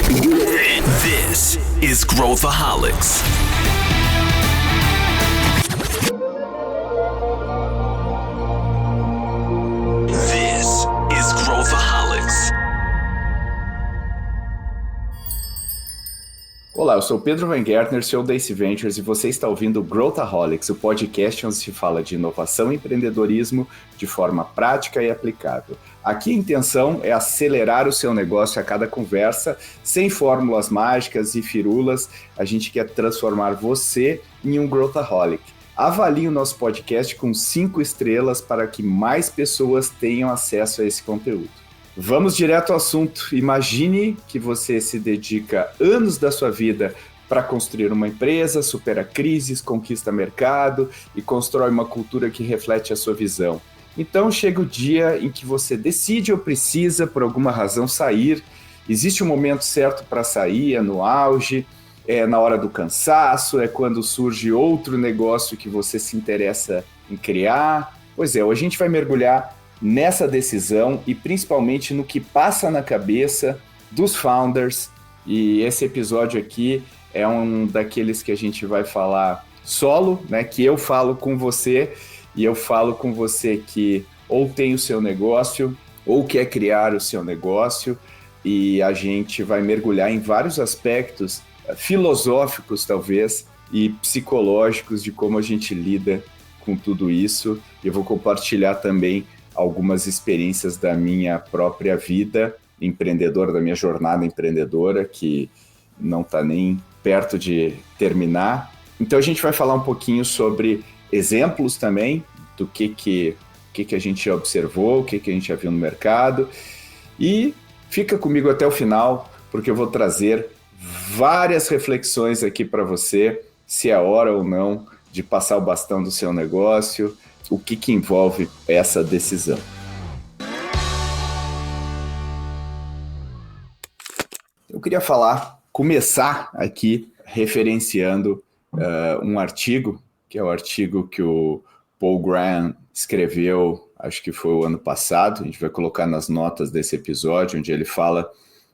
This is Growthaholics. This is Growthaholics. Olá, eu sou o Pedro Van Gertner, CEO da Ace Ventures, e você está ouvindo o Growthaholics, o podcast onde se fala de inovação e empreendedorismo de forma prática e aplicável. Aqui a intenção é acelerar o seu negócio a cada conversa, sem fórmulas mágicas e firulas. A gente quer transformar você em um Growthaholic. Avalie o nosso podcast com 5 estrelas para que mais pessoas tenham acesso a esse conteúdo. Vamos direto ao assunto. Imagine que você se dedica anos da sua vida para construir uma empresa, supera crises, conquista mercado e constrói uma cultura que reflete a sua visão. Então chega o dia em que você decide ou precisa, por alguma razão, sair. Existe um momento certo para sair, é no auge, é na hora do cansaço, é quando surge outro negócio que você se interessa em criar. Pois é, hoje a gente vai mergulhar nessa decisão e principalmente no que passa na cabeça dos founders. E esse episódio aqui é um daqueles que a gente vai falar solo, né? Que eu falo com você e eu falo com você que ou tem o seu negócio ou quer criar o seu negócio, e a gente vai mergulhar em vários aspectos filosóficos, talvez, e psicológicos de como a gente lida com tudo isso. Eu vou compartilhar também algumas experiências da minha própria vida empreendedora, da minha jornada empreendedora, que não está nem perto de terminar. Então a gente vai falar um pouquinho sobre exemplos também do que a gente já observou, o que a gente já viu no mercado. E fica comigo até o final, porque eu vou trazer várias reflexões aqui para você, se é hora ou não de passar o bastão do seu negócio, o que envolve essa decisão. Eu queria começar aqui referenciando um artigo, que é o artigo que o Paul Graham escreveu, acho que foi o ano passado, a gente vai colocar nas notas desse episódio, onde ele fala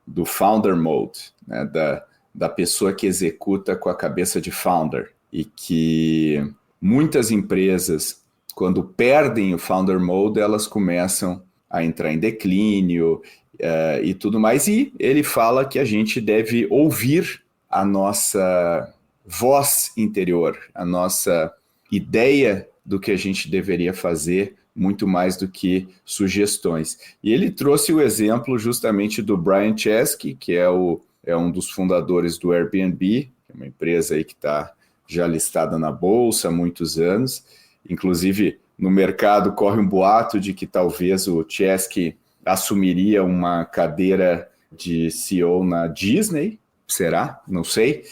do Founder Mode, né, da pessoa que executa com a cabeça de founder, e que muitas empresas, quando perdem o Founder Mode, elas começam a entrar em declínio e tudo mais. E ele fala que a gente deve ouvir a nossa voz interior, a nossa ideia do que a gente deveria fazer, muito mais do que sugestões. E ele trouxe o exemplo justamente do Brian Chesky, que é um dos fundadores do Airbnb, que é uma empresa aí que está já listada na Bolsa há muitos anos. Inclusive, no mercado corre um boato de que talvez o Chesky assumiria uma cadeira de CEO na Disney. Será? Não sei.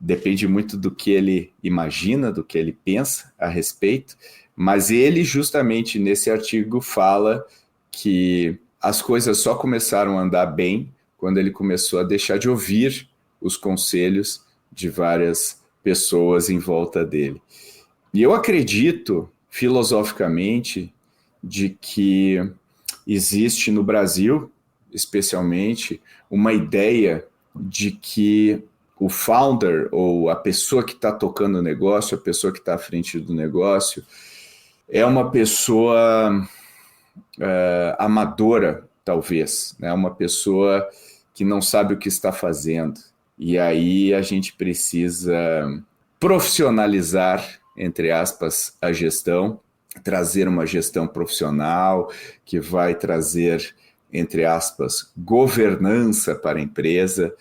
Depende muito do que ele imagina, do que ele pensa a respeito. Mas ele, justamente nesse artigo, fala que as coisas só começaram a andar bem quando ele começou a deixar de ouvir os conselhos de várias pessoas em volta dele. E eu acredito, filosoficamente, de que existe no Brasil, especialmente, uma ideia de que o founder, ou a pessoa que está tocando o negócio, a pessoa que está à frente do negócio, é uma pessoa amadora, talvez, né? Uma pessoa que não sabe o que está fazendo. E aí a gente precisa profissionalizar, entre aspas, a gestão, trazer uma gestão profissional que vai trazer, entre aspas, governança para a empresa,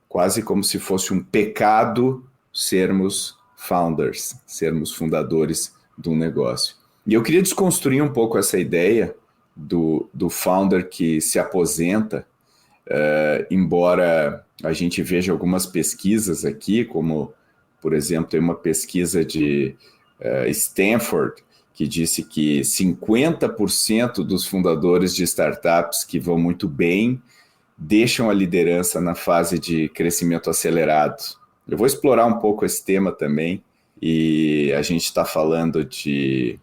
quase como se fosse um pecado sermos founders, sermos fundadores de um negócio. E eu queria desconstruir um pouco essa ideia do founder que se aposenta, embora a gente veja algumas pesquisas aqui, como, por exemplo, tem uma pesquisa de Stanford, que disse que 50% dos fundadores de startups que vão muito bem deixam a liderança na fase de crescimento acelerado. Eu vou explorar um pouco esse tema também, e a gente está falando de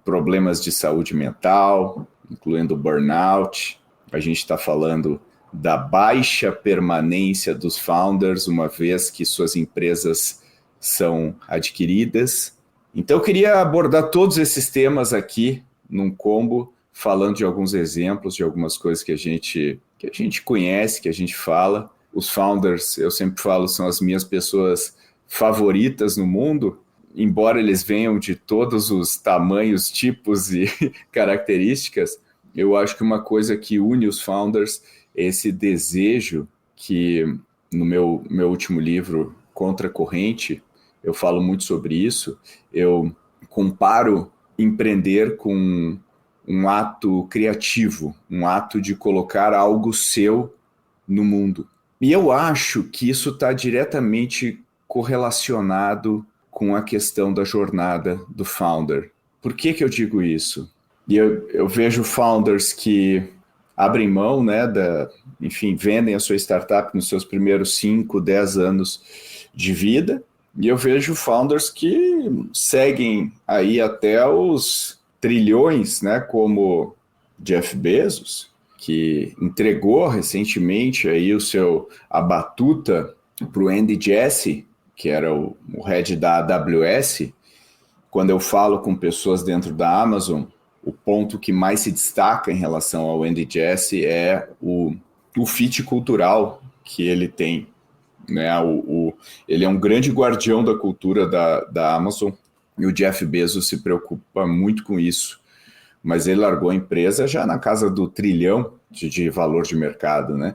problemas de saúde mental, incluindo burnout, a gente está falando da baixa permanência dos founders, uma vez que suas empresas são adquiridas. Então, eu queria abordar todos esses temas aqui num combo, falando de alguns exemplos, de algumas coisas que a gente conhece, que a gente fala. Os founders, eu sempre falo, são as minhas pessoas favoritas no mundo, embora eles venham de todos os tamanhos, tipos e características. Eu acho que uma coisa que une os founders é esse desejo que, no meu último livro, Contra a Corrente, eu falo muito sobre isso. Eu comparo empreender com um ato criativo, um ato de colocar algo seu no mundo. E eu acho que isso está diretamente correlacionado com a questão da jornada do founder. Por que eu digo isso? E eu vejo founders que abrem mão, né, enfim, vendem a sua startup nos seus primeiros 5, 10 anos de vida, e eu vejo founders que seguem aí até os trilhões, né, como Jeff Bezos, que entregou recentemente aí a batuta para o Andy Jassy, que era o head da AWS. Quando eu falo com pessoas dentro da Amazon, o ponto que mais se destaca em relação ao Andy Jassy é o fit cultural que ele tem, né? Ele é um grande guardião da cultura da Amazon, e o Jeff Bezos se preocupa muito com isso. Mas ele largou a empresa já na casa do trilhão de valor de mercado, né?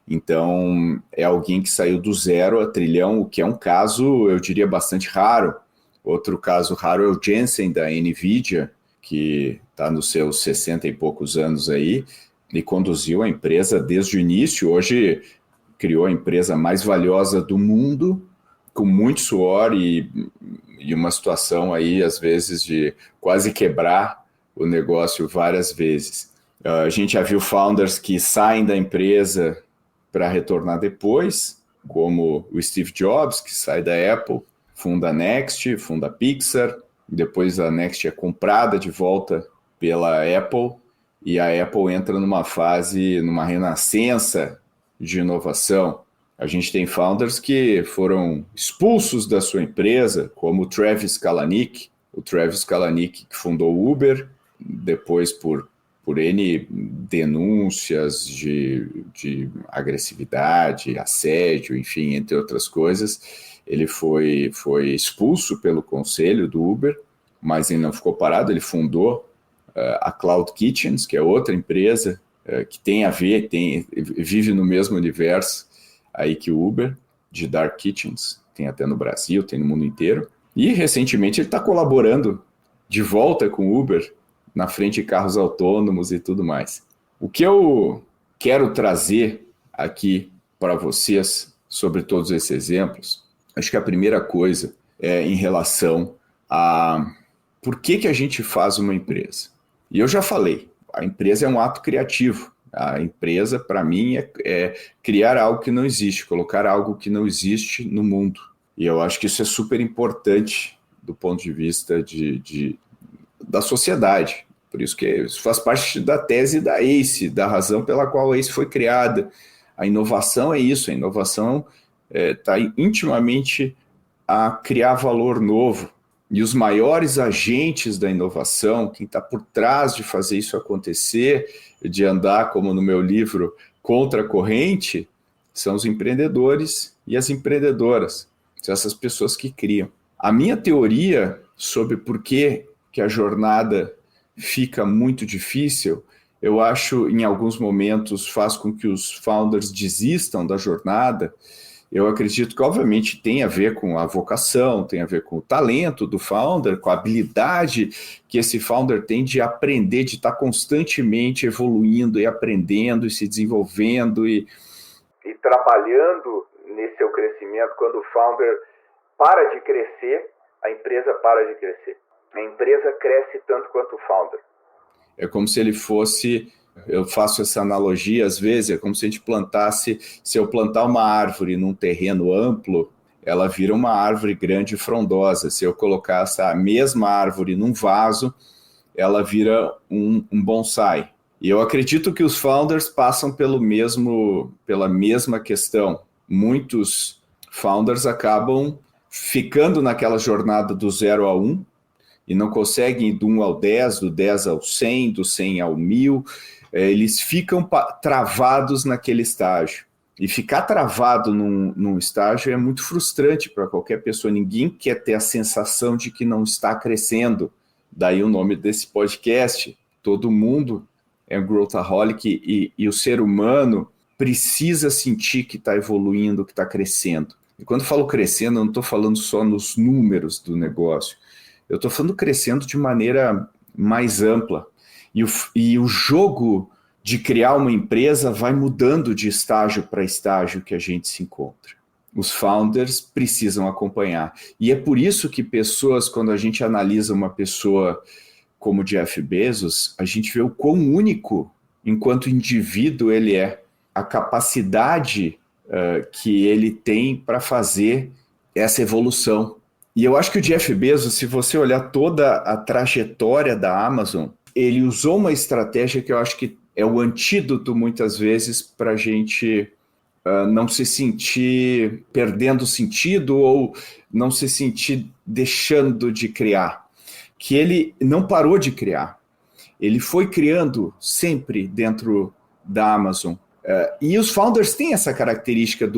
Então, é alguém que saiu do 0 a trilhão, o que é um caso, eu diria, bastante raro. Outro caso raro é o Jensen, da NVIDIA, que está nos seus 60 e poucos anos aí, e conduziu a empresa desde o início. Hoje, criou a empresa mais valiosa do mundo, com muito suor e uma situação aí, às vezes, de quase quebrar o negócio várias vezes. A gente já viu founders que saem da empresa para retornar depois, como o Steve Jobs, que sai da Apple, funda a Next, funda a Pixar, depois a Next é comprada de volta pela Apple, e a Apple entra numa fase, numa renascença de inovação. A gente tem founders que foram expulsos da sua empresa, como o Travis Kalanick, que fundou o Uber, depois por N denúncias de agressividade, assédio, enfim, entre outras coisas. Ele foi expulso pelo conselho do Uber, mas ele não ficou parado, ele fundou a Cloud Kitchens, que é outra empresa que tem a ver, vive no mesmo universo aí que o Uber, de Dark Kitchens, tem até no Brasil, tem no mundo inteiro. E recentemente ele está colaborando de volta com o Uber, na frente de carros autônomos e tudo mais. O que eu quero trazer aqui para vocês sobre todos esses exemplos, acho que a primeira coisa é em relação a por que a gente faz uma empresa. E eu já falei, a empresa é um ato criativo. A empresa, para mim, é criar algo que não existe, colocar algo que não existe no mundo. E eu acho que isso é super importante do ponto de vista da sociedade. Por isso que isso faz parte da tese da ACE, da razão pela qual a ACE foi criada. A inovação é isso, a inovação está intimamente a criar valor novo. E os maiores agentes da inovação, quem está por trás de fazer isso acontecer, de andar, como no meu livro, contra a corrente, são os empreendedores e as empreendedoras. São essas pessoas que criam. A minha teoria sobre por que a jornada fica muito difícil, eu acho, em alguns momentos, faz com que os founders desistam da jornada. Eu acredito que, obviamente, tem a ver com a vocação, tem a ver com o talento do founder, com a habilidade que esse founder tem de aprender, de estar constantemente evoluindo e aprendendo e se desenvolvendo e trabalhando nesse seu crescimento. Quando o founder para de crescer, a empresa para de crescer. A empresa cresce tanto quanto o founder. É como se ele fosse... Eu faço essa analogia, às vezes, é como se a gente plantasse, se eu plantar uma árvore num terreno amplo, ela vira uma árvore grande e frondosa. Se eu colocar essa mesma árvore num vaso, ela vira um bonsai. E eu acredito que os founders passam pela mesma questão. Muitos founders acabam ficando naquela jornada do 0 a 1 e não conseguem ir do 1 ao 10, do 10 ao 100, do 100 ao 1000. Eles ficam travados naquele estágio. E ficar travado num estágio é muito frustrante para qualquer pessoa. Ninguém quer ter a sensação de que não está crescendo. Daí o nome desse podcast. Todo mundo é um growthaholic e o ser humano precisa sentir que está evoluindo, que está crescendo. E quando eu falo crescendo, eu não estou falando só nos números do negócio. Eu estou falando crescendo de maneira mais ampla. E o jogo de criar uma empresa vai mudando de estágio para estágio que a gente se encontra. Os founders precisam acompanhar. E é por isso que pessoas, quando a gente analisa uma pessoa como Jeff Bezos, a gente vê o quão único, enquanto indivíduo, ele é. A capacidade que ele tem para fazer essa evolução. E eu acho que o Jeff Bezos, se você olhar toda a trajetória da Amazon, ele usou uma estratégia que eu acho que é o antídoto, muitas vezes, para a gente não se sentir perdendo sentido ou não se sentir deixando de criar. Que ele não parou de criar. Ele foi criando sempre dentro da Amazon. E os founders têm essa característica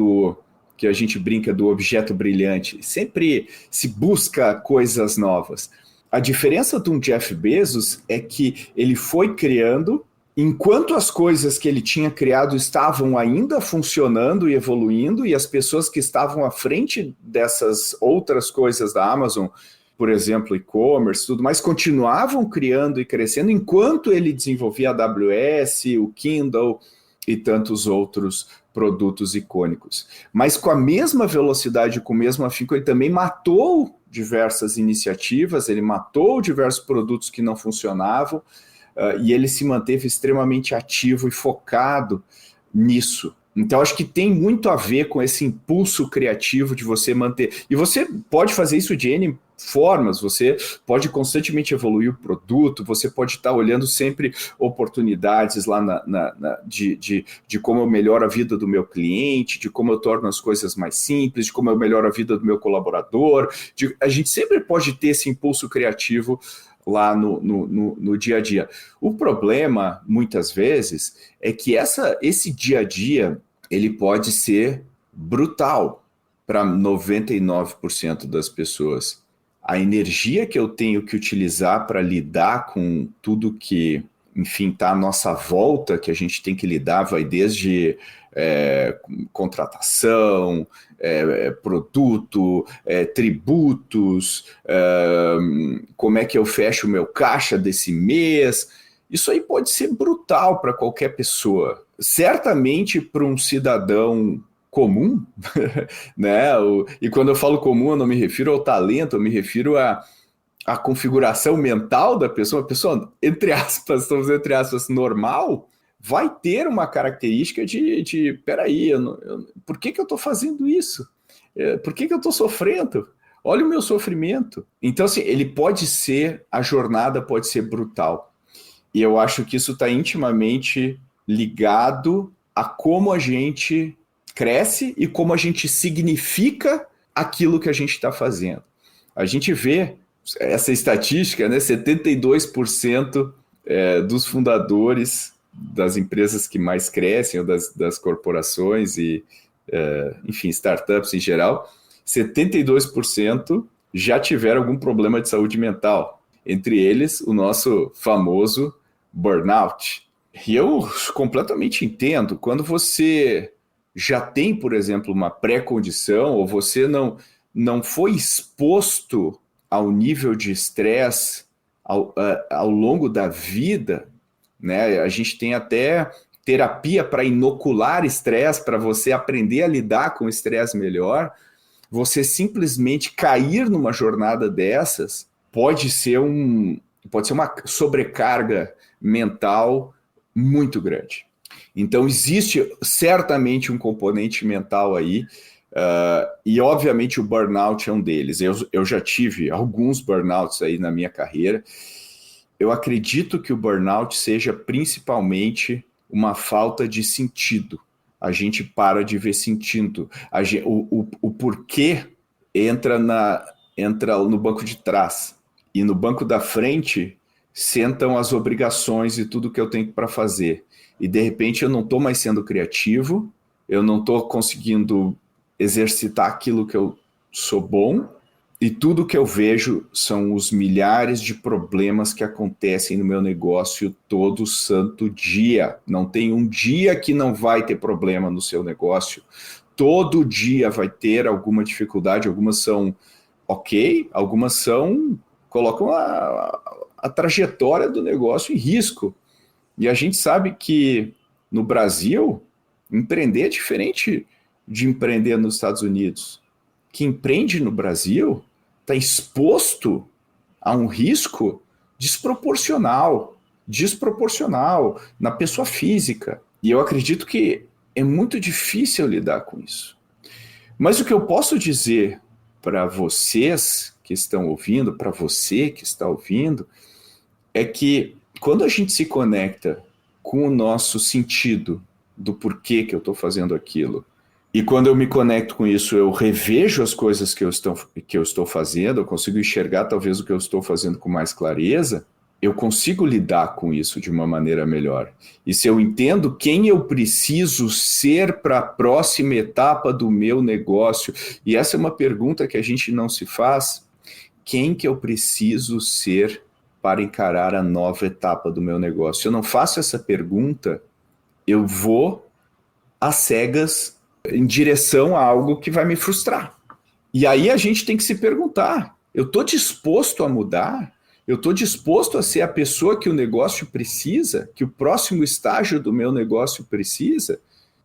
que a gente brinca do objeto brilhante. Sempre se busca coisas novas. A diferença de um Jeff Bezos é que ele foi criando, enquanto as coisas que ele tinha criado estavam ainda funcionando e evoluindo, e as pessoas que estavam à frente dessas outras coisas da Amazon, por exemplo, e-commerce, tudo mais, continuavam criando e crescendo, enquanto ele desenvolvia a AWS, o Kindle e tantos outros produtos icônicos. Mas com a mesma velocidade, com o mesmo afinco, ele também matou diversas iniciativas, ele matou diversos produtos que não funcionavam, e ele se manteve extremamente ativo e focado nisso. Então, acho que tem muito a ver com esse impulso criativo de você manter. E você pode fazer isso de N formas, você pode constantemente evoluir o produto, você pode estar olhando sempre oportunidades lá de como eu melhoro a vida do meu cliente, de como eu torno as coisas mais simples, de como eu melhoro a vida do meu colaborador. A gente sempre pode ter esse impulso criativo lá no dia a dia. O problema, muitas vezes, é que esse dia a dia ele pode ser brutal para 99% das pessoas. A energia que eu tenho que utilizar para lidar com tudo que, enfim, está à nossa volta, que a gente tem que lidar, vai desde contratação, produto, tributos, como é que eu fecho o meu caixa desse mês. Isso aí pode ser brutal para qualquer pessoa. Certamente para um cidadão comum, né? E quando eu falo comum, eu não me refiro ao talento, eu me refiro à configuração mental da pessoa. A pessoa, entre aspas, normal, vai ter uma característica de peraí, por que eu estou fazendo isso? Por que eu estou sofrendo? Olha o meu sofrimento. Então, assim, a jornada pode ser brutal. E eu acho que isso está intimamente ligado a como a gente cresce e como a gente significa aquilo que a gente está fazendo. A gente vê essa estatística, né? 72% dos fundadores das empresas que mais crescem, ou das corporações e, enfim, startups em geral, 72% já tiveram algum problema de saúde mental. Entre eles, o nosso famoso burnout. E eu completamente entendo, quando você já tem, por exemplo, uma pré-condição, ou você não foi exposto ao nível de estresse ao longo da vida, né? A gente tem até terapia para inocular estresse, para você aprender a lidar com o estresse melhor. Você simplesmente cair numa jornada dessas pode ser uma sobrecarga mental muito grande. Então, existe certamente um componente mental aí, e obviamente o burnout é um deles. Eu já tive alguns burnouts aí na minha carreira, eu acredito que o burnout seja principalmente uma falta de sentido. A gente para de ver sentido. O porquê entra no banco de trás. E no banco da frente sentam as obrigações e tudo que eu tenho para fazer. E de repente eu não estou mais sendo criativo, eu não estou conseguindo exercitar aquilo que eu sou bom, e tudo que eu vejo são os milhares de problemas que acontecem no meu negócio todo santo dia. Não tem um dia que não vai ter problema no seu negócio. Todo dia vai ter alguma dificuldade, algumas são ok, algumas colocam a trajetória do negócio em risco. E a gente sabe que no Brasil, empreender é diferente de empreender nos Estados Unidos. Quem empreende no Brasil está exposto a um risco desproporcional na pessoa física. E eu acredito que é muito difícil lidar com isso. Mas o que eu posso dizer para vocês que estão ouvindo, para você que está ouvindo, é que quando a gente se conecta com o nosso sentido do porquê que eu estou fazendo aquilo, e quando eu me conecto com isso, eu revejo as coisas que eu estou fazendo, eu consigo enxergar talvez o que eu estou fazendo com mais clareza, eu consigo lidar com isso de uma maneira melhor. E se eu entendo quem eu preciso ser para a próxima etapa do meu negócio, e essa é uma pergunta que a gente não se faz, quem que eu preciso ser para encarar a nova etapa do meu negócio? Se eu não faço essa pergunta, eu vou às cegas em direção a algo que vai me frustrar. E aí a gente tem que se perguntar, eu estou disposto a mudar? Eu estou disposto a ser a pessoa que o negócio precisa? Que o próximo estágio do meu negócio precisa?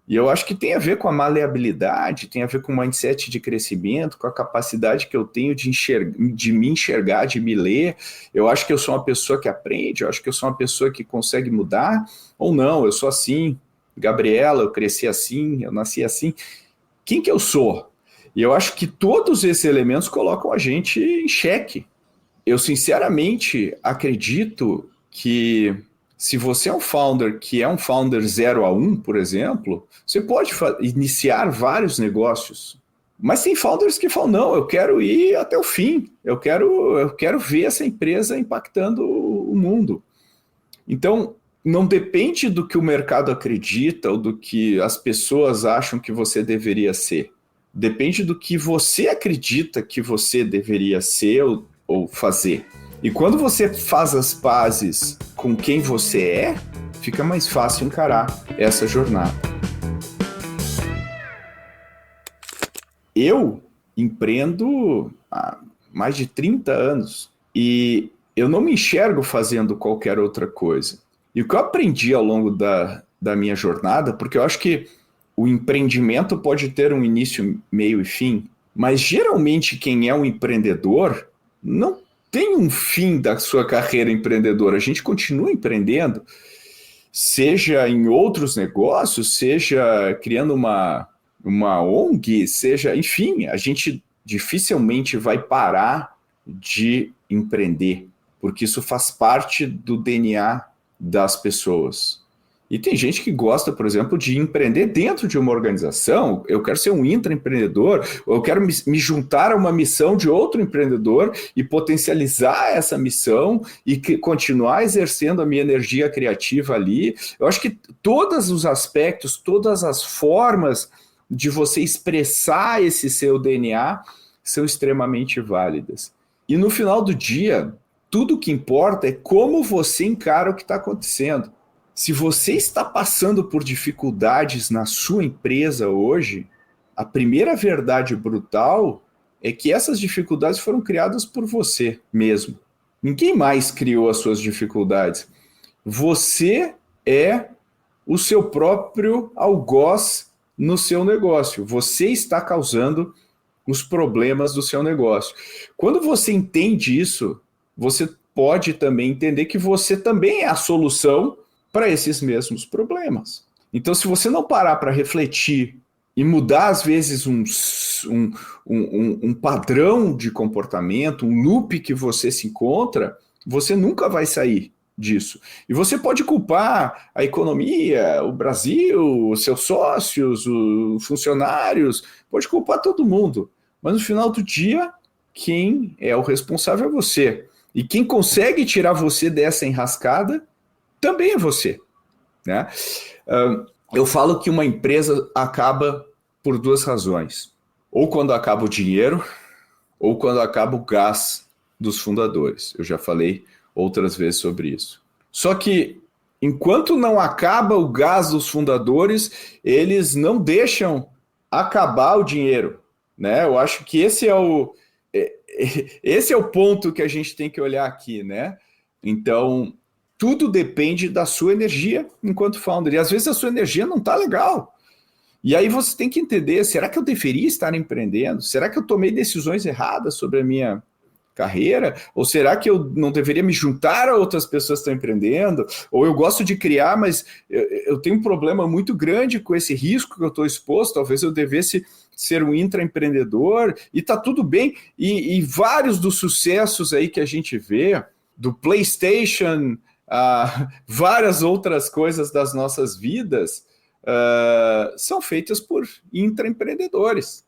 E eu acho que tem a ver com a maleabilidade, tem a ver com o mindset de crescimento, com a capacidade que eu tenho de me enxergar, de me ler. Eu acho que eu sou uma pessoa que aprende, eu acho que eu sou uma pessoa que consegue mudar, ou não, eu sou assim. Gabriela, eu cresci assim, eu nasci assim. Quem que eu sou? E eu acho que todos esses elementos colocam a gente em xeque. Eu sinceramente acredito que se você é um founder que é um founder 0 a 1, por exemplo, você pode iniciar vários negócios. Mas tem founders que falam, não, eu quero ir até o fim, eu quero ver essa empresa impactando o mundo. Então, não depende do que o mercado acredita ou do que as pessoas acham que você deveria ser. Depende do que você acredita que você deveria ser ou fazer. E quando você faz as pazes com quem você é, fica mais fácil encarar essa jornada. Eu empreendo há mais de 30 anos e eu não me enxergo fazendo qualquer outra coisa. E o que eu aprendi ao longo da minha jornada, porque eu acho que o empreendimento pode ter um início, meio e fim, mas geralmente quem é um empreendedor não tem um fim da sua carreira empreendedora. A gente continua empreendendo, seja em outros negócios, seja criando uma ONG, seja, enfim, a gente dificilmente vai parar de empreender, porque isso faz parte do DNA das pessoas. E tem gente que gosta, por exemplo, de empreender dentro de uma organização. Eu quero ser um intraempreendedor, ou eu quero me juntar a uma missão de outro empreendedor e potencializar essa missão e continuar exercendo a minha energia criativa ali. Eu acho que todos os aspectos, todas as formas de você expressar esse seu DNA são extremamente válidas. E no final do dia, tudo o que importa é como você encara o que está acontecendo. Se você está passando por dificuldades na sua empresa hoje, a primeira verdade brutal é que essas dificuldades foram criadas por você mesmo. Ninguém mais criou as suas dificuldades. Você é o seu próprio algoz no seu negócio. Você está causando os problemas do seu negócio. Quando você entende isso, você pode também entender que você também é a solução para esses mesmos problemas. Então, se você não parar para refletir e mudar, às vezes, um padrão de comportamento, um loop que você se encontra, você nunca vai sair disso. E você pode culpar a economia, o Brasil, os seus sócios, os funcionários, pode culpar todo mundo. Mas no final do dia, quem é o responsável é você. E quem consegue tirar você dessa enrascada também é você, né? Eu falo que uma empresa acaba por duas razões. Ou quando acaba o dinheiro, ou quando acaba o gás dos fundadores. Eu já falei outras vezes sobre isso. Só que, enquanto não acaba o gás dos fundadores, eles não deixam acabar o dinheiro, né? Eu acho que esse é o ponto que a gente tem que olhar aqui, né? Então, tudo depende da sua energia enquanto founder. E às vezes a sua energia não está legal. E aí você tem que entender, será que eu deveria estar empreendendo? Será que eu tomei decisões erradas sobre a minha carreira? Ou será que eu não deveria me juntar a outras pessoas que estão empreendendo? Ou eu gosto de criar, mas eu tenho um problema muito grande com esse risco que eu estou exposto, talvez eu devesse ser um intraempreendedor, e está tudo bem. E vários dos sucessos aí que a gente vê, do PlayStation, várias outras coisas das nossas vidas, são feitas por intraempreendedores.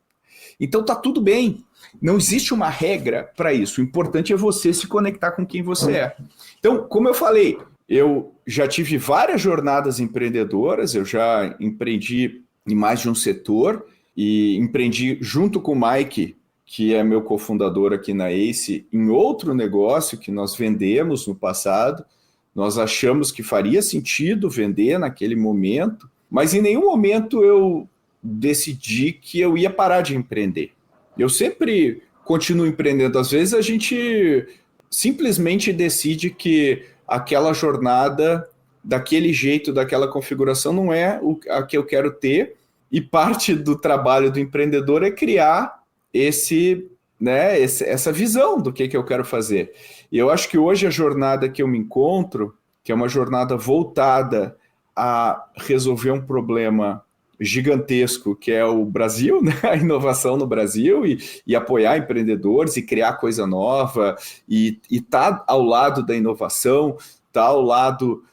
Então está tudo bem. Não existe uma regra para isso. O importante é você se conectar com quem você é. Então, como eu falei, eu já tive várias jornadas empreendedoras, eu já empreendi em mais de um setor e empreendi junto com o Mike, que é meu cofundador aqui na Ace, em outro negócio que nós vendemos no passado. Nós achamos que faria sentido vender naquele momento, mas em nenhum momento eu decidi que eu ia parar de empreender. Eu sempre continuo empreendendo. Às vezes a gente simplesmente decide que aquela jornada, daquele jeito, daquela configuração, não é a que eu quero ter, e parte do trabalho do empreendedor é criar essa visão do que eu quero fazer. E eu acho que hoje a jornada que eu me encontro, que é uma jornada voltada a resolver um problema gigantesco, que é o Brasil, né? A inovação no Brasil, e apoiar empreendedores e criar coisa nova, e tá ao lado da inovação, tá ao lado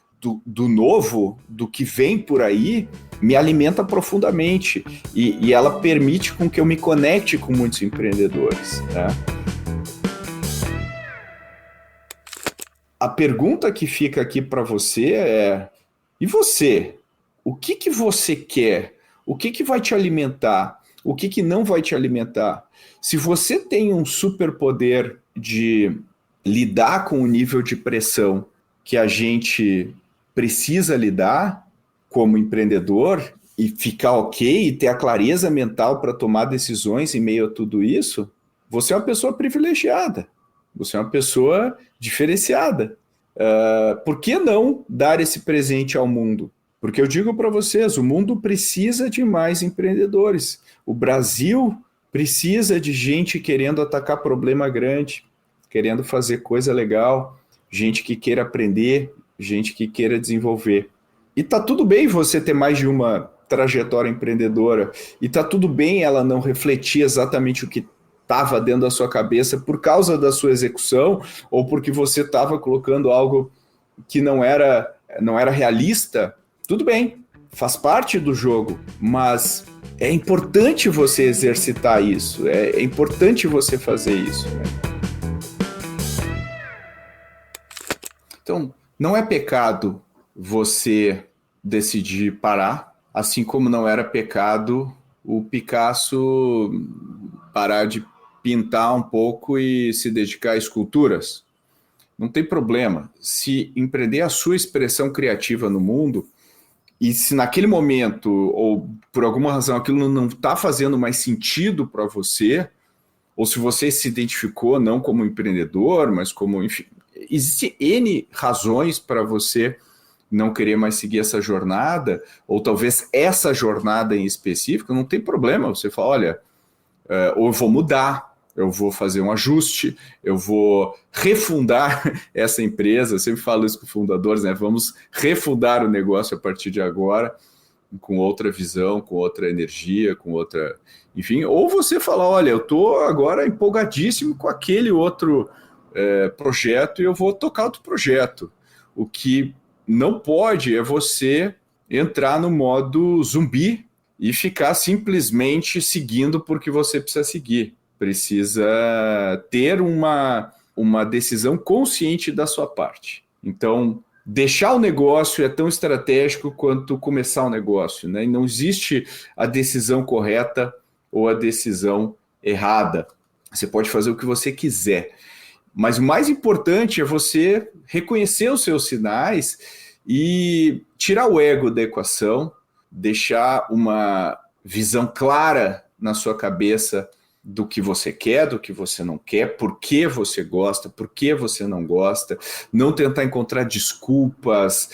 do novo, do que vem por aí, me alimenta profundamente, e ela permite com que eu me conecte com muitos empreendedores, né? A pergunta que fica aqui para você é: e você? O que você quer? O que vai te alimentar? O que não vai te alimentar? Se você tem um superpoder de lidar com o nível de pressão que a gente precisa lidar como empreendedor e ficar ok e ter a clareza mental para tomar decisões em meio a tudo isso, você é uma pessoa privilegiada. Você é uma pessoa diferenciada. Por que não dar esse presente ao mundo? Porque eu digo para vocês, o mundo precisa de mais empreendedores. O Brasil precisa de gente querendo atacar problema grande, querendo fazer coisa legal, gente que queira aprender, gente que queira desenvolver. E tá tudo bem você ter mais de uma trajetória empreendedora, e tá tudo bem ela não refletir exatamente o que estava dentro da sua cabeça por causa da sua execução, ou porque você estava colocando algo que não era realista. Tudo bem, faz parte do jogo, mas é importante você exercitar isso, é importante você fazer isso, né? Então, não é pecado você decidir parar, assim como não era pecado o Picasso parar de pintar um pouco e se dedicar a esculturas. Não tem problema. Se empreender a sua expressão criativa no mundo, e se naquele momento, ou por alguma razão, aquilo não está fazendo mais sentido para você, ou se você se identificou não como empreendedor, mas como, enfim, existem N razões para você não querer mais seguir essa jornada, ou talvez essa jornada em específico, não tem problema. Você fala, olha, ou eu vou mudar, eu vou fazer um ajuste, eu vou refundar essa empresa. Eu sempre falo isso com fundadores, né? Vamos refundar o negócio a partir de agora, com outra visão, com outra energia, com outra... Enfim, ou você fala, olha, eu estou agora empolgadíssimo com aquele outro projeto e eu vou tocar outro projeto. O que não pode é você entrar no modo zumbi e ficar simplesmente seguindo porque você precisa seguir. Precisa ter uma decisão consciente da sua parte. Então, deixar o negócio é tão estratégico quanto começar o negócio, né? E não existe a decisão correta ou a decisão errada. Você pode fazer o que você quiser. Mas o mais importante é você reconhecer os seus sinais e tirar o ego da equação, deixar uma visão clara na sua cabeça do que você quer, do que você não quer, por que você gosta, por que você não gosta, não tentar encontrar desculpas,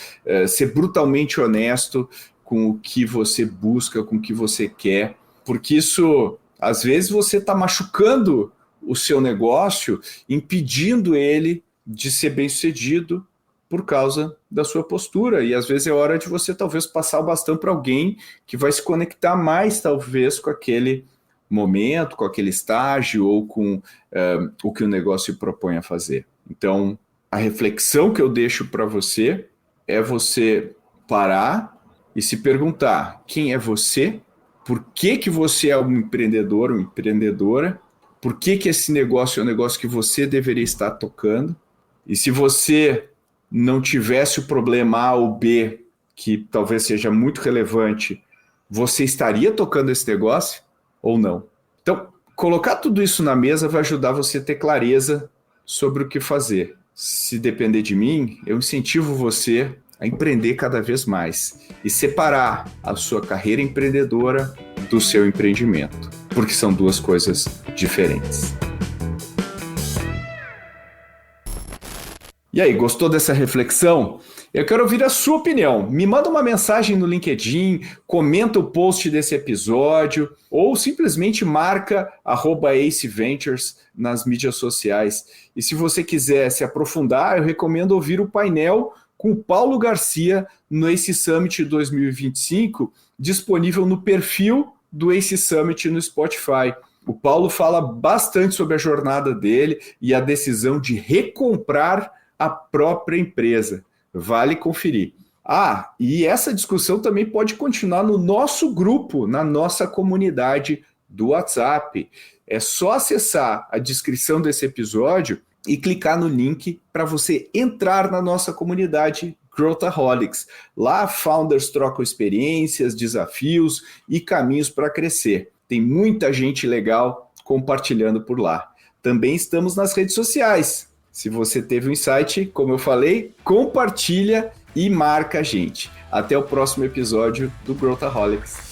ser brutalmente honesto com o que você busca, com o que você quer, porque isso, às vezes, você está machucando o seu negócio, impedindo ele de ser bem-sucedido por causa da sua postura, e às vezes é hora de você talvez passar o bastão para alguém que vai se conectar mais, talvez, com aquele momento, com aquele estágio ou com o que o negócio propõe a fazer. Então, a reflexão que eu deixo para você é você parar e se perguntar quem é você, por que você é um empreendedor, uma empreendedora, por que esse negócio é um negócio que você deveria estar tocando, e se você não tivesse o problema A ou B, que talvez seja muito relevante, você estaria tocando esse negócio? Ou não. Então, colocar tudo isso na mesa vai ajudar você a ter clareza sobre o que fazer. Se depender de mim, eu incentivo você a empreender cada vez mais e separar a sua carreira empreendedora do seu empreendimento, porque são duas coisas diferentes. E aí, gostou dessa reflexão? Eu quero ouvir a sua opinião. Me manda uma mensagem no LinkedIn, comenta o post desse episódio ou simplesmente marca @Ace Ventures nas mídias sociais. E se você quiser se aprofundar, eu recomendo ouvir o painel com o Paulo Garcia no Ace Summit 2025, disponível no perfil do Ace Summit no Spotify. O Paulo fala bastante sobre a jornada dele e a decisão de recomprar a própria empresa. Vale conferir. E essa discussão também pode continuar no nosso grupo, na nossa comunidade do WhatsApp. É só acessar a descrição desse episódio e clicar no link para você entrar na nossa comunidade Growthaholics. Lá, founders trocam experiências, desafios e caminhos para crescer. Tem muita gente legal compartilhando por lá. Também estamos nas redes sociais. Se você teve um insight, como eu falei, compartilha e marca a gente. Até o próximo episódio do Growthaholics.